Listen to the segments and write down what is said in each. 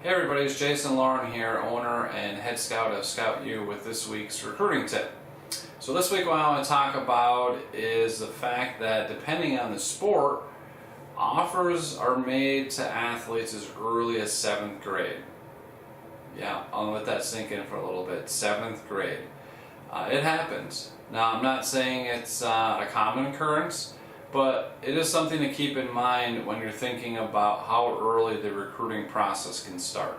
Hey everybody, it's Jason Lauren here, owner and head scout of ScoutU with this week's recruiting tip. So this week what I want to talk about is the fact that depending on the sport, offers are made to athletes as early as 7th grade. Yeah, I'll let that sink in for a little bit. 7th grade. It happens. Now I'm not saying it's a common occurrence, but it is something to keep in mind when you're thinking about how early the recruiting process can start.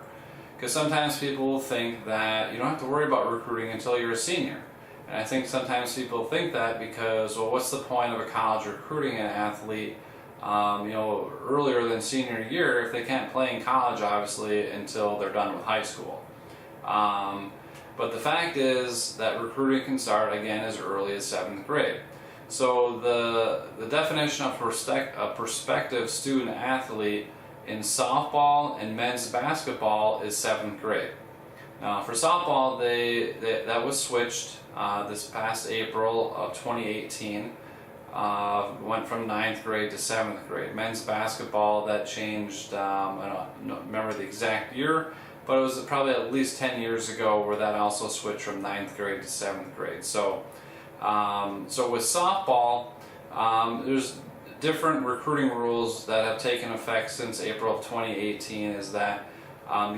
Because sometimes people will think that you don't have to worry about recruiting until you're a senior. And I think sometimes people think that because, well, what's the point of a college recruiting an athlete earlier than senior year if they can't play in college, obviously, until they're done with high school. But the fact is that recruiting can start, again, as early as 7th grade. So the definition of a prospective student athlete in softball and men's basketball is 7th grade. Now for softball, that was switched this past April of 2018. Went from 9th grade to 7th grade. Men's basketball, that changed, I don't remember the exact year, but it was probably at least 10 years ago where that also switched from 9th grade to 7th grade. So with softball, there's different recruiting rules that have taken effect since April of 2018. Is that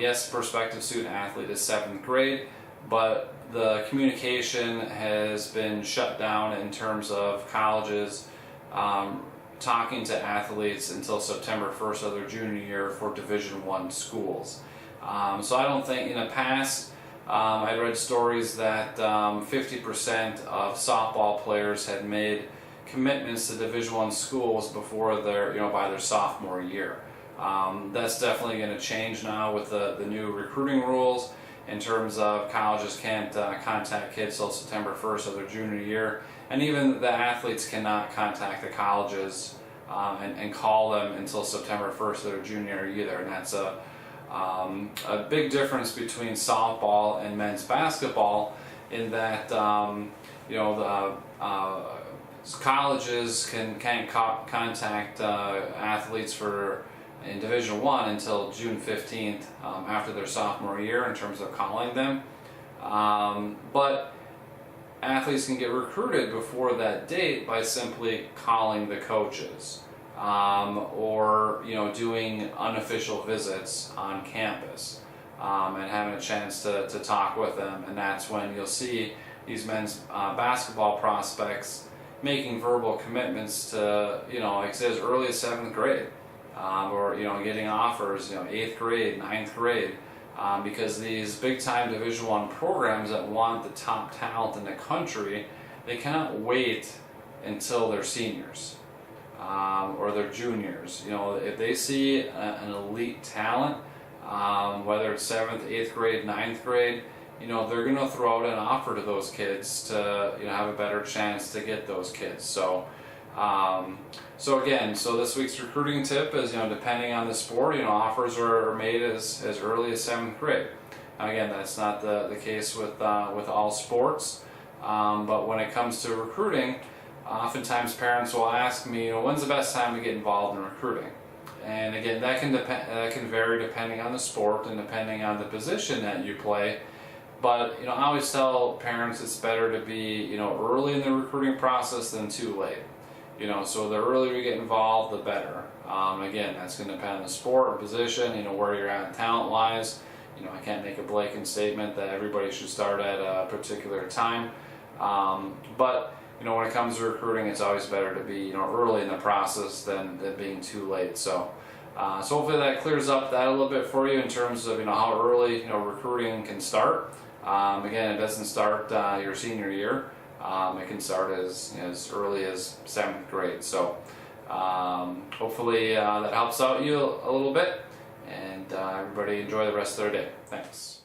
yes, prospective student athlete is 7th grade, but the communication has been shut down in terms of colleges talking to athletes until September 1st of their junior year for Division I schools. So I don't think in the past, I read stories that 50% of softball players had made commitments to Division I schools before by their sophomore year. That's definitely going to change now with the new recruiting rules in terms of colleges can't contact kids till September 1st of their junior year, and even the athletes cannot contact the colleges and call them until September 1st of their junior year either, and that's a big difference between softball and men's basketball in that colleges can't contact athletes in Division I until June 15th after their sophomore year in terms of calling them, but athletes can get recruited before that date by simply calling the coaches. Or doing unofficial visits on campus and having a chance to talk with them, and that's when you'll see these men's basketball prospects making verbal commitments to like as early as 7th grade, or getting offers 8th grade, 9th grade, because these big time Division I programs that want the top talent in the country, they cannot wait until they're seniors. Or they're juniors. If they see an elite talent, whether it's 7th, 8th grade, 9th grade, they're going to throw out an offer to those kids to have a better chance to get those kids. So this week's recruiting tip is depending on the sport, offers are made as early as 7th grade. Now, again, that's not the case with all sports, but when it comes to recruiting, oftentimes parents will ask me, when's the best time to get involved in recruiting? And again, that can vary depending on the sport and depending on the position that you play. But I always tell parents it's better to be early in the recruiting process than too late. So the earlier you get involved, the better. Again, that's going to depend on the sport or position, where you're at talent-wise. I can't make a blanket statement that everybody should start at a particular time, but when it comes to recruiting, it's always better to be early in the process than being too late. So hopefully that clears up that a little bit for you in terms of how early recruiting can start. Again, it doesn't start your senior year. It can start as early as 7th grade. So hopefully that helps out you a little bit, and everybody enjoy the rest of their day. Thanks.